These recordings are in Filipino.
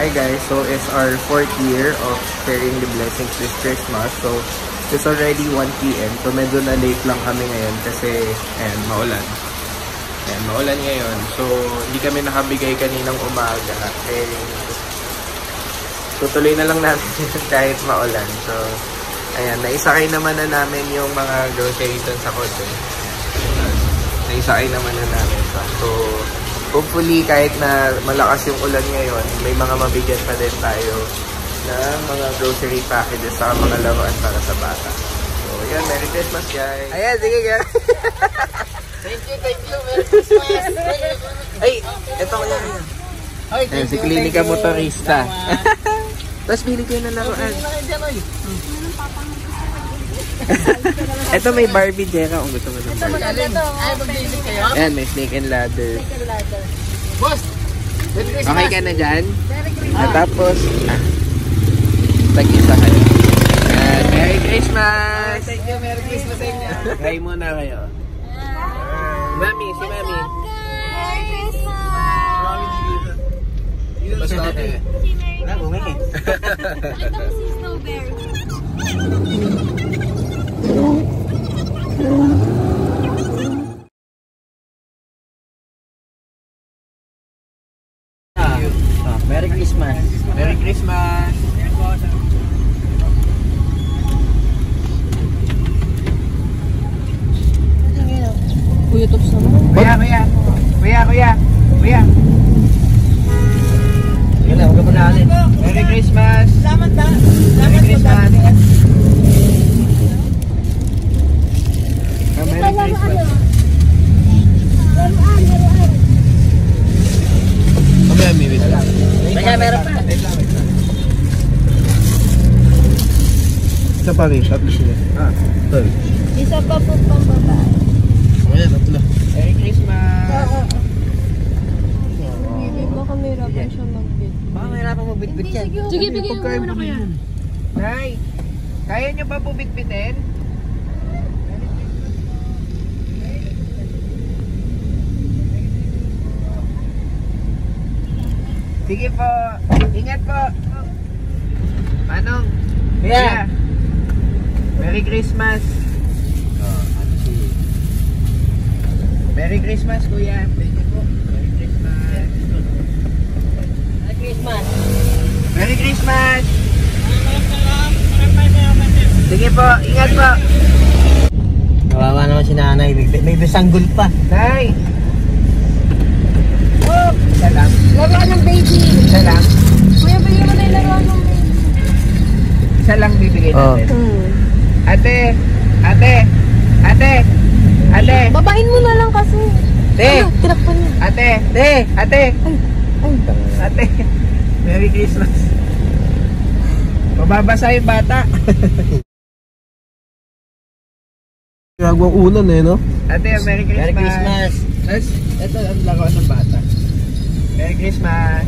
Hi guys, so it's our 4th year of sharing the blessings this Christmas. So it's already 1 PM. So medyo na late lang kami ngayon kasi ayan, maulan. Ayan, maulan ngayon. So hindi kami nakabigay kaninang umaga. Tutuloy na lang natin kahit maulan. So ayan, naisakay naman na namin yung mga groceries sa kotse. Naisakay naman na namin. So hopefully, kahit na malakas yung ulan ngayon, may mga mabigyan pa din tayo ng mga grocery packages sa mga laruan para sa bata. So, yan. Merry Christmas, guys! Ayan, sige, guys! Thank you! Merry Christmas! Ay, eto ko yan. Ayan, si Klinika Motorista. Tapos, bili kayo ng laruan. Ito may Barbie Jera kung gusto mo ng Barbie. Ayan, may Snake and Ladder. Boss! Okay ka na dyan? At tapos, tag-isa kayo. Merry Christmas! Thank you, Merry Christmas sa inyo. Try muna kayo. Mami, si Mami. Merry Christmas! Basta natin. Ito si Snowberry. Merry Christmas. Merry Christmas. Kuya Tops naman. Kuya. Merry Christmas. Salamat ba? Merry Christmas. Merry Christmas. Kaya meron pa. Isa pa rin, shot sila. Ito. Isa pa po pang babae. Ayan, tatlo. Merry Christmas. Baka mahirapan siya mag-bit. Baka mahirapan magbitbit yan. Sige, bigyan mo muna kaya. Nay, kaya nyo ba po bitbitin? Sige po. Ingat po. Manong. Kuya. Merry Christmas. Merry Christmas, Kuya. Thank you po. Merry Christmas. Merry Christmas. Merry Christmas. Sige po. Ingat po. Kawawa naman si nanay. May bisanggol pa. Nay. Oh, isa lang. Laruan ng baby. Isa lang. Kuya, bigyan mo na yung laruan ng baby. Isa lang bibigay natin. Ate. Babain mo na lang kasi. Te. Tinakpan niya. Ate. Ate. Merry Christmas. Mababasa yung bata. Gagawang ulan eh, no? Ate, Merry Christmas. Merry Christmas. Ito ang laruan ng bata. Merry Christmas.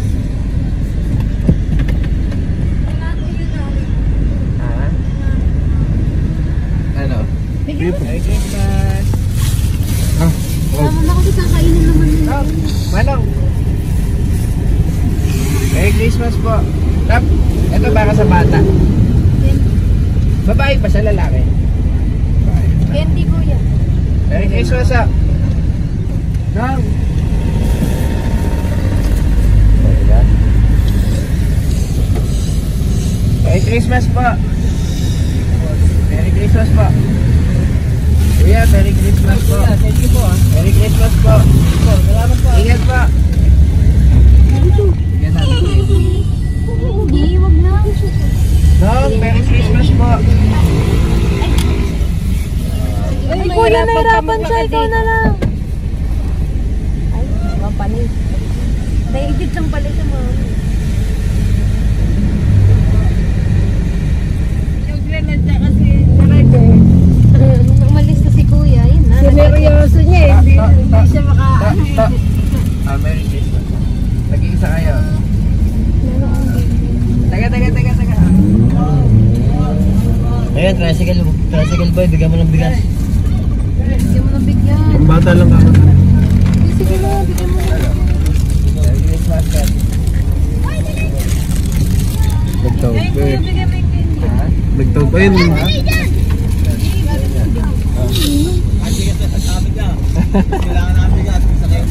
Ano? Merry Christmas. Tama na kasi kakainin naman nila. Manong. Merry Christmas po. Tap, ito para sa bata. Babae pa sa lalaki? Candy, kuya. Merry Christmas ah. Nang. Merry Christmas po. Merry Christmas po. Kuya, Merry Christmas po. Thank you po ah. Merry Christmas po. Salamat po. Ingat po. Ingat natin. Hindi, wag na. Nong, Merry Christmas po. Ay, kuya, nahirapan siya. Ikaw na lang. Ay, mapanis. Daigid lang pala siya, mami. Yung grenade niya kasi grenade. Nung umalis na si kuya, yun na. Sineryoso niya eh. Hindi siya maka... Merry Christmas. Nag-iisa kayo. Taga. Ayan, tricycle boy, bigyan mo ng bigas. Bigyan mo ng bigyan. Ang bata lang ako. Sige na, bigyan mo. Merry Christmas. Nagtawag ko eh. Bigyan mo yung candy. Ha? Nagtawag ko yun.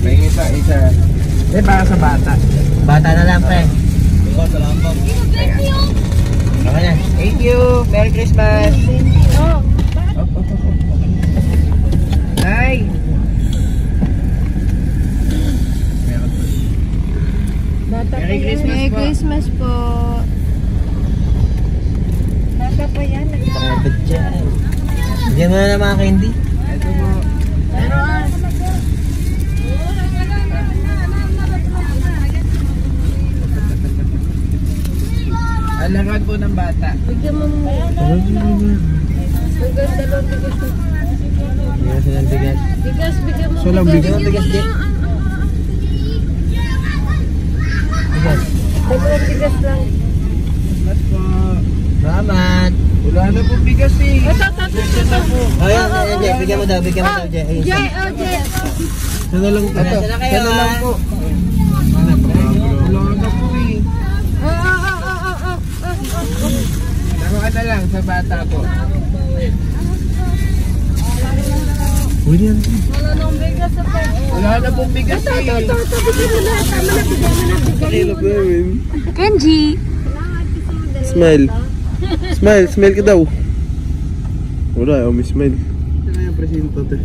May isa. Eh, para sa bata. Bata na lang, pre. Okay na. Thank you! Merry Christmas! Oh. Nay! Bata pa Merry yan. Christmas Merry po. Christmas po. Bata pa yan. Dapat dyan. Bigyan mo na ng mga candy. Ito po. Alangan po ng bata. Bigyan mo mo. Bigas, dalawang bigas. Bigyan sila ng bigas. Bigas, bigyan mo. So lang Bigyan mo ng bigas, Jay. Bigas. Dalawang bigas lang. Salamat po. Salamat. Wala na po bigas eh. Ito. Oh, yan, Jay. Bigyan mo daw, Jay. Ayun, Jay, siya. Jay. Sana lang po. Ito, Sana kayo, ito lang po. Wala na po eh. Tama ka na lang sa bata po. Uy, yan. Wala nang bigas sa pwede. Wala na pong bigas eh. Bigyan mo na. Tama na, bigyan mo na. Kenji. Smile. Smile ka daw. Wala, may smile. Ito na yung presinto to.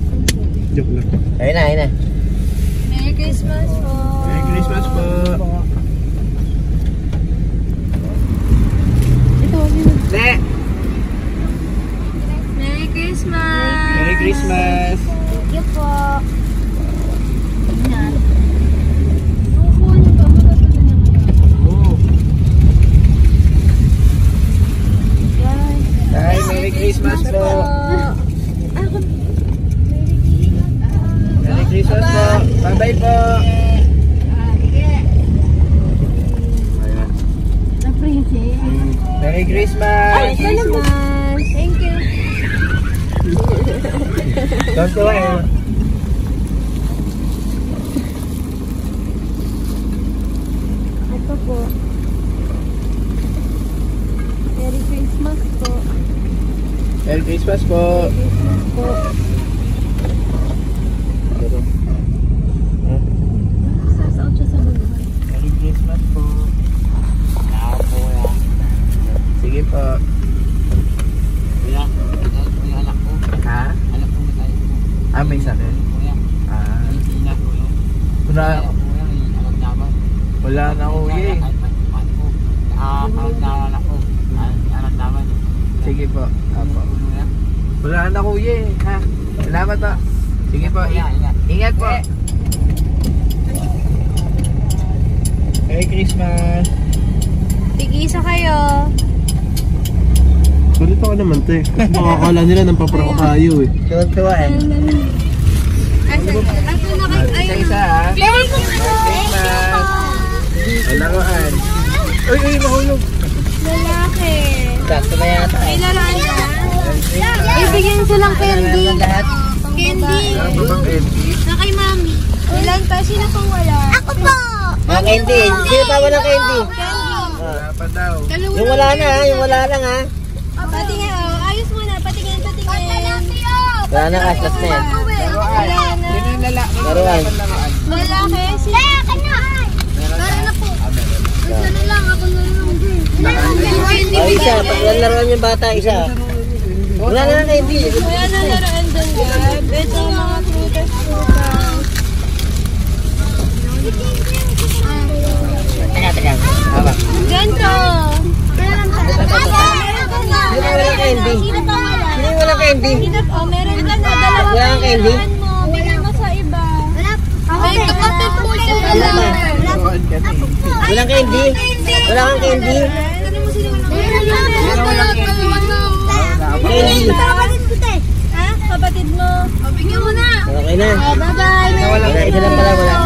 Joke lang. Ayun na. Merry Christmas po. Merry Christmas po. Ne! Merry Christmas. Merry Christmas. Thank you po. Yan. Oh. Ay, Merry Christmas po. Merry Christmas po. Bye-bye po. Ayan. Merry Christmas. Thank you. Don't do it. Ito po. Merry Christmas po. Merry Christmas po. Christmas po. Sasaot siya sa baluhan. Merry Christmas po. Sige po. Kuya, yung anak ko. Ha? Anak ko may tayo ko. Ah, may sakit? Kuya, Ah. may sila ko yun. Wala, Kuya, may anak naman. wala na ko eh. Anak ko. Anak naman. Sige po. Apo. Kuya. Wala na kuya eh. Ha? Salamat po. Sige po. Ingat po. Merry Christmas. Tig-isa kayo. Sulit ako naman, te. Baka akala nila nang paprako tayo eh. Tuwa eh. Asan na kayo? Isa-isa ha. Merry Christmas. Alangaan. Uy, mahulog. Lalaki. Sakto na yata May eh. lalaki na. Ibigyan silang candy. Lahat. Candy. Ano ba bang empty? Na kay mami. Ilan pa? Sino pang wala? Ako po. Mga candy. Sino pa walang candy? Wala pa daw. Yung wala na ha. Yung wala lang ha. Patingin. Ayos muna. Patingin. Wala na kas. Last na yan. Laruan. Wala na. Yun yung lalaki. Laruan. Lalaki. Para na po. Isa na lang. Ako na lang din. O isa. Paglaruan yung bata isa. Wala na lang candy. Wala na laruan dun, Gab. Ito mga prutas. Teka. Haba. Ganto. Sino walang candy? Sino pa wala? Sino walang candy? Oh, meron ka na. Dalawa Wala kang candy? Bigyan mo sa iba. May kapatid po siya. Wala na. Laruan kasi. Walang candy? Wala kang candy? Candy. Ha? Kapatid mo. Bigyan mo na. Okay na. Bye-bye. Wala, isa lang pala wala.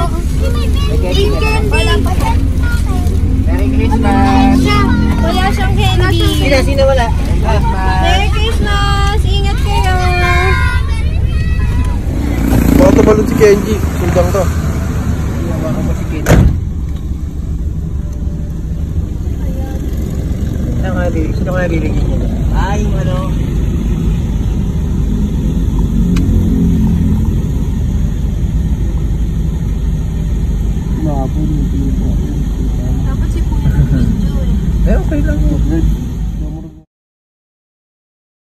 Merry Christmas. Wala siyang candy. Sino wala? Merry Christmas. Ingat kayo. Baka tumalon si Kenji. Sundang to. Iyawa ko mo si Kid. Sino ka nalilingin niya? Yung ano,